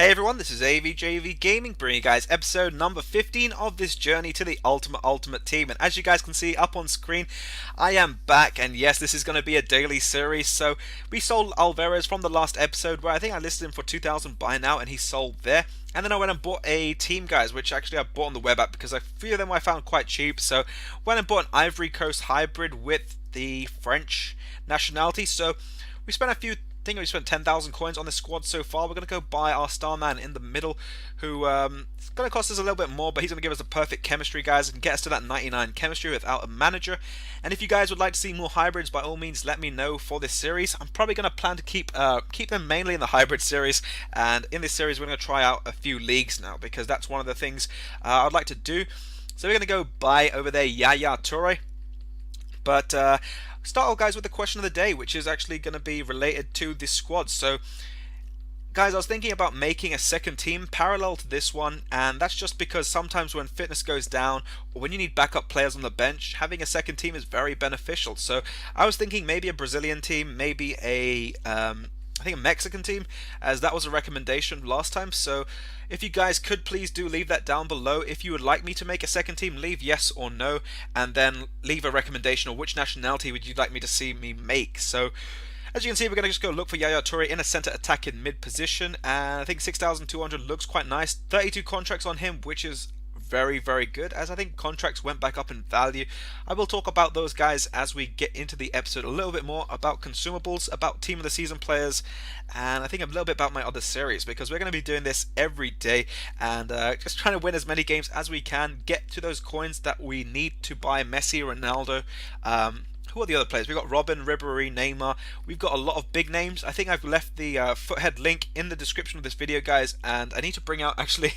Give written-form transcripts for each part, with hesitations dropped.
Hey everyone, this is AVJVGaming bringing you guys episode number 15 of this journey to the ultimate team. And as you guys can see up on screen, I am back, and yes, this is going to be a daily series. So we sold Alvarez from the last episode where I think I listed him for 2,000 by now and he sold there. And then I went and bought a team, guys, which actually I bought on the web app because a few of them I found quite cheap. So went and bought an Ivory Coast hybrid with the French nationality. So we spent I think we spent 10,000 coins on this squad so far. We're going to go buy our star man in the middle, who it's going to cost us a little bit more, but he's going to give us a perfect chemistry, guys, and get us to that 99 chemistry without a manager. And if you guys would like to see more hybrids, by all means, let me know for this series. I'm probably going to plan to keep them mainly in the hybrid series, and in this series we're going to try out a few leagues now, because that's one of the things I'd like to do. So we're going to go buy over there Yaya Toure. But start off, guys, with the question of the day, which is actually going to be related to this squad. So guys, I was thinking about making a second team parallel to this one, and that's just because sometimes when fitness goes down or when you need backup players on the bench, having a second team is very beneficial. So I was thinking maybe a Brazilian team, maybe I think a Mexican team, as that was a recommendation last time. So if you guys could please do leave that down below. If you would like me to make a second team, leave yes or no, and then leave a recommendation or which nationality would you like me to see me make. So as you can see, we're going to just go look for Yaya Toure in a centre attack in mid position, and I think 6,200 looks quite nice. 32 contracts on him, which is very good, as I think contracts went back up in value. I will talk about those guys as we get into the episode, a little bit more about consumables, about team of the season players, and I think a little bit about my other series, because we're going to be doing this every day and just trying to win as many games as we can, get to those coins that we need to buy Messi, Ronaldo. Who are the other players? We've got Robben, Ribery, Neymar. We've got a lot of big names. I think I've left the foothead link in the description of this video, guys. And I need to bring out, actually,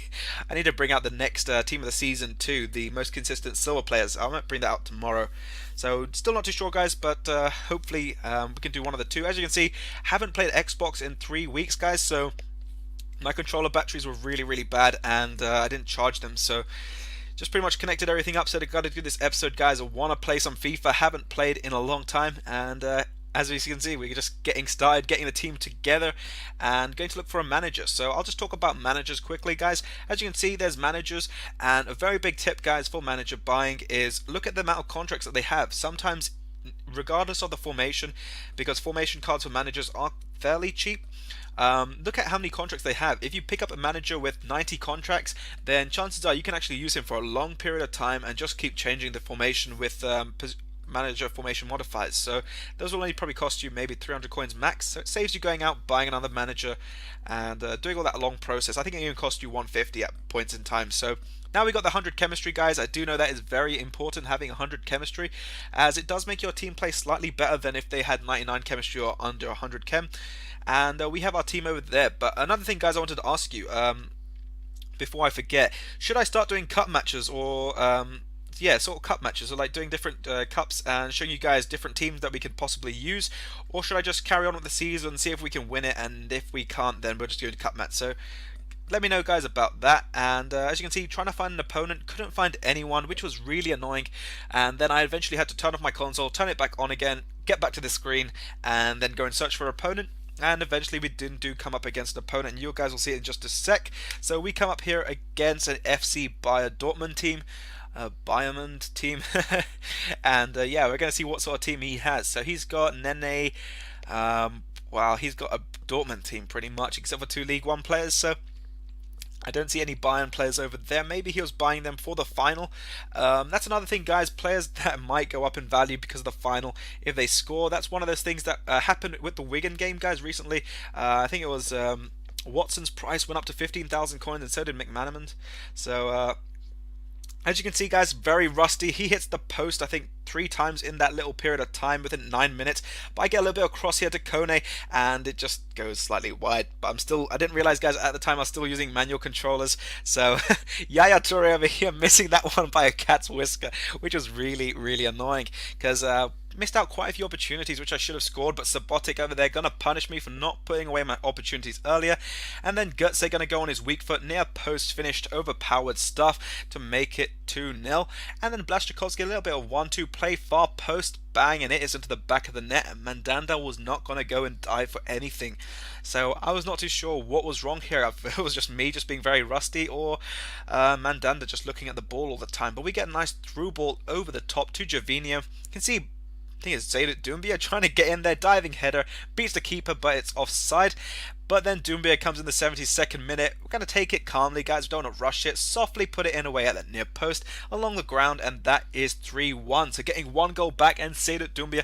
I need to bring out the next team of the season too, the most consistent silver players. I might bring that out tomorrow. So still not too sure, guys, but hopefully we can do one of the two. As you can see, haven't played Xbox in 3 weeks, guys. So my controller batteries were really bad, and I didn't charge them. So just pretty much connected everything up, said I got to do this episode, guys. I want to play some FIFA, haven't played in a long time, and as you can see, we're just getting started, getting the team together, and going to look for a manager. So I'll just talk about managers quickly, guys. As you can see, there's managers, and a very big tip, guys, for manager buying is look at the amount of contracts that they have. Sometimes, regardless of the formation, because formation cards for managers are fairly cheap, look at how many contracts they have. If you pick up a manager with 90 contracts, then chances are you can actually use him for a long period of time and just keep changing the formation with manager formation modifiers. So those will only probably cost you maybe 300 coins max, so it saves you going out buying another manager and doing all that long process. I think it even cost you 150 at points in time. So now we got the 100 chemistry, guys. I do know that is very important, having 100 chemistry, as it does make your team play slightly better than if they had 99 chemistry or under 100 chem. And we have our team over there. But another thing, guys, I wanted to ask you before I forget, should I start doing cup matches, or yeah, sort of cup matches, or like doing different cups and showing you guys different teams that we could possibly use, or should I just carry on with the season and see if we can win it, and if we can't, then we'll just do a cup match? So let me know, guys, about that. And as you can see, trying to find an opponent, couldn't find anyone, which was really annoying. And then I eventually had to turn off my console, turn it back on again, get back to the screen, and then go and search for an opponent. And eventually we do come up against an opponent, and you guys will see it in just a sec. So we come up here against an FC Bayer Dortmund team, Bayern team, and yeah, we're going to see what sort of team he has. So he's got Nene. Wow, he's got a Dortmund team pretty much, except for 2 League One players. So I don't see any Bayern players over there. Maybe he was buying them for the final. That's another thing, guys. Players that might go up in value because of the final if they score. That's one of those things that happened with the Wigan game, guys, recently. I think it was Watson's price went up to 15,000 coins, and so did McManaman. So as you can see, guys, very rusty. He hits the post, I think, 3 times in that little period of time within 9 minutes. But I get a little bit of cross here to Kone, and it just goes slightly wide. But I didn't realize, guys, at the time I was still using manual controllers. So Yaya Toure over here missing that one by a cat's whisker, which was really annoying, because missed out quite a few opportunities which I should have scored, but Subotic over there gonna punish me for not putting away my opportunities earlier. And then Gutse gonna go on his weak foot, near post finished, overpowered stuff to make it 2-0. And then Blaszczykowski, a little bit of 1-2 play, far post, bang, and it is into the back of the net, and Mandanda was not going to go and dive for anything. So I was not too sure what was wrong here. It was just me just being very rusty, or Mandanda just looking at the ball all the time. But we get a nice through ball over the top to Gervinho. You can see, I think it's Zayda Doumbia trying to get in there, diving header, beats the keeper, but it's offside. But then Doumbia comes in the 72nd minute. We're going to take it calmly, guys. We don't want to rush it. Softly put it in away at the near post along the ground, and that is 3-1. So getting one goal back, and Zayda Doumbia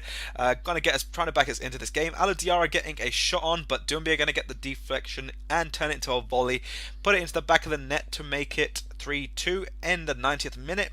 going to get us, trying to back us into this game. Alou Diarra getting a shot on, but Doumbia going to get the deflection and turn it into a volley. Put it into the back of the net to make it 3-2 in the 90th minute.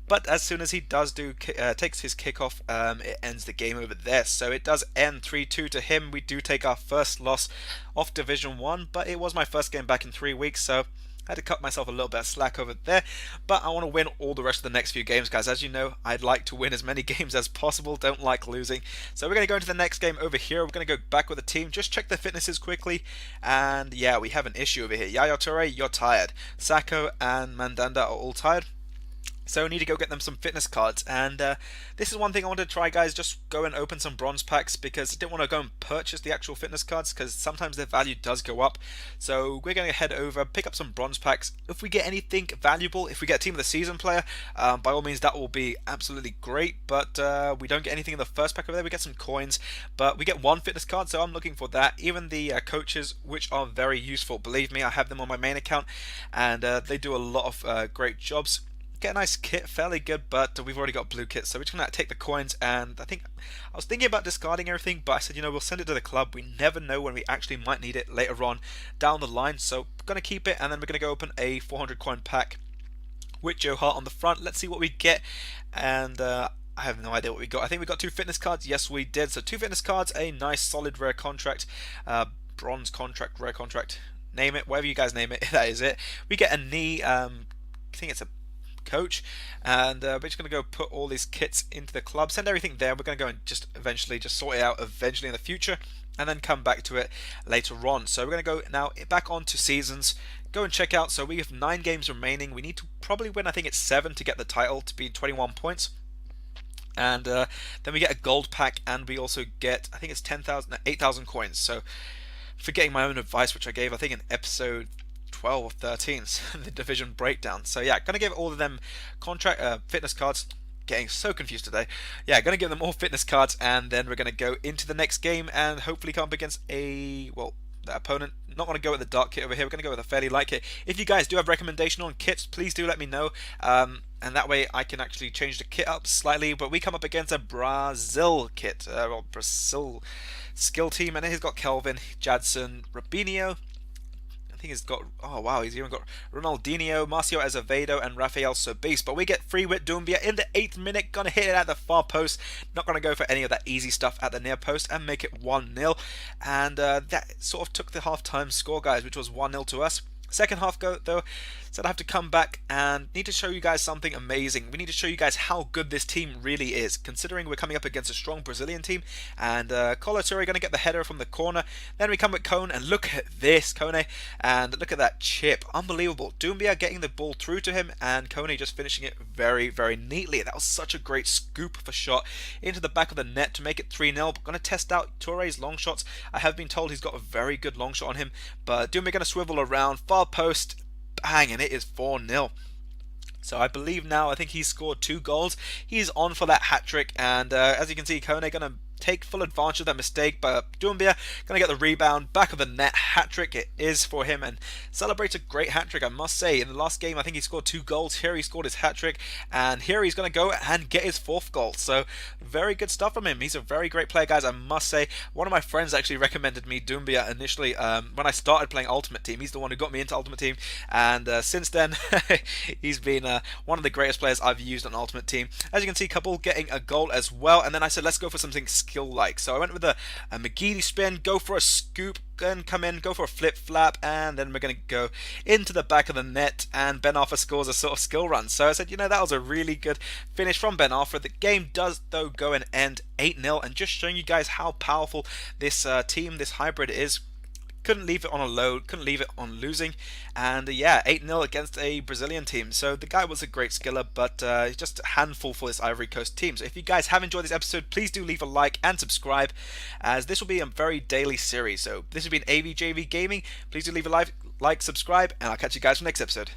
But as soon as he does takes his kickoff, it ends the game over there. So it does end 3-2 to him. We do take our first loss off Division 1, but it was my first game back in 3 weeks, so I had to cut myself a little bit of slack over there. But I want to win all the rest of the next few games, guys. As you know, I'd like to win as many games as possible. Don't like losing. So we're going to go into the next game over here. We're going to go back with the team. Just check their fitnesses quickly. And yeah, we have an issue over here. Yaya Toure, you're tired. Sacco and Mandanda are all tired. So I need to go get them some fitness cards, and this is one thing I wanted to try, guys. Just go and open some bronze packs, because I didn't want to go and purchase the actual fitness cards, because sometimes their value does go up. So we're going to head over, pick up some bronze packs. If we get anything valuable, if we get team of the season player, by all means that will be absolutely great. But we don't get anything in the first pack over there. We get some coins, but we get one fitness card, so I'm looking for that. Even the coaches, which are very useful. Believe me, I have them on my main account, and they do a lot of great jobs. Get a nice kit, fairly good, but we've already got blue kits, so we're just going to take the coins. And I was thinking about discarding everything, but I said, you know, we'll send it to the club. We never know when we actually might need it later on down the line, so we're going to keep it, and then we're going to go open a 400 coin pack with Joe Hart on the front. Let's see what we get, and I have no idea what we got. I think we got 2 fitness cards. Yes, we did. So 2 fitness cards, a nice solid rare contract, bronze contract, rare contract, name it, whatever you guys name it, that is it. We get a knee, I think it's a coach, and we're just going to go put all these kits into the club, send everything there. We're going to go and just eventually just sort it out eventually in the future, and then come back to it later on. So we're going to go now back on to seasons, go and check out. So we have 9 games remaining. We need to probably win, I think it's 7 to get the title, to be 21 points. And then we get a gold pack, and we also get, I think it's 8,000 coins. So forgetting my own advice, which I gave, I think in episode 12 or 13, the division breakdown. So yeah, gonna give all of them fitness cards. Getting so confused today. Yeah, gonna give them all fitness cards, and then we're gonna go into the next game and hopefully come up against the opponent. Not gonna go with the dark kit over here. We're gonna go with a fairly light kit. If you guys do have recommendation on kits, please do let me know. And that way I can actually change the kit up slightly. But we come up against a Brazil kit, Brazil skill team, and he's got Kelvin, Jadson, Robinho. I think he's got, oh wow, he's even got Ronaldinho, Marcio Azevedo, and Rafael Sobeis. But we get free with Doumbia in the 8th minute. Gonna hit it at the far post. Not gonna go for any of that easy stuff at the near post, and make it 1-0. And that sort of took the half-time score, guys, which was 1-0 to us. Second half though, said I have to come back and need to show you guys something amazing. We need to show you guys how good this team really is, considering we're coming up against a strong Brazilian team. And Colo Toure going to get the header from the corner. Then we come with Cone, and look at this, Cone, and look at that chip. Unbelievable. Doumbia getting the ball through to him, and Cone just finishing it very, very neatly. That was such a great scoop of a shot into the back of the net to make it 3-0. But going to test out Toure's long shots. I have been told he's got a very good long shot on him, but Doumbia going to swivel around, far post, bang, and it is 4-0. So I believe now, I think he's scored 2 goals. He's on for that hat-trick, and as you can see, Kone going to take full advantage of that mistake, but Doumbia going to get the rebound, back of the net, hat-trick it is for him, and celebrates a great hat-trick, I must say. In the last game, I think he scored 2 goals. Here he scored his hat-trick, and here he's going to go and get his 4th goal. So very good stuff from him. He's a very great player, guys, I must say. One of my friends actually recommended me Doumbia initially when I started playing Ultimate Team. He's the one who got me into Ultimate Team, and since then he's been one of the greatest players I've used on Ultimate Team. As you can see, Kabul getting a goal as well, and then I said let's go for something skill like. So I went with a McGeady spin, go for a scoop, and come in, go for a flip flap, and then we're going to go into the back of the net, and Ben Arthur scores a sort of skill run. So I said, that was a really good finish from Ben Arthur. The game does, though, go and end 8-0, and just showing you guys how powerful this team, this hybrid is. Couldn't leave it on a low, couldn't leave it on losing, and yeah, 8-0 against a Brazilian team. So the guy was a great skiller, but just a handful for this Ivory Coast team. So if you guys have enjoyed this episode, please do leave a like and subscribe, as this will be a very daily series. So this has been AVJV Gaming. Please do leave a like, subscribe, and I'll catch you guys for the next episode.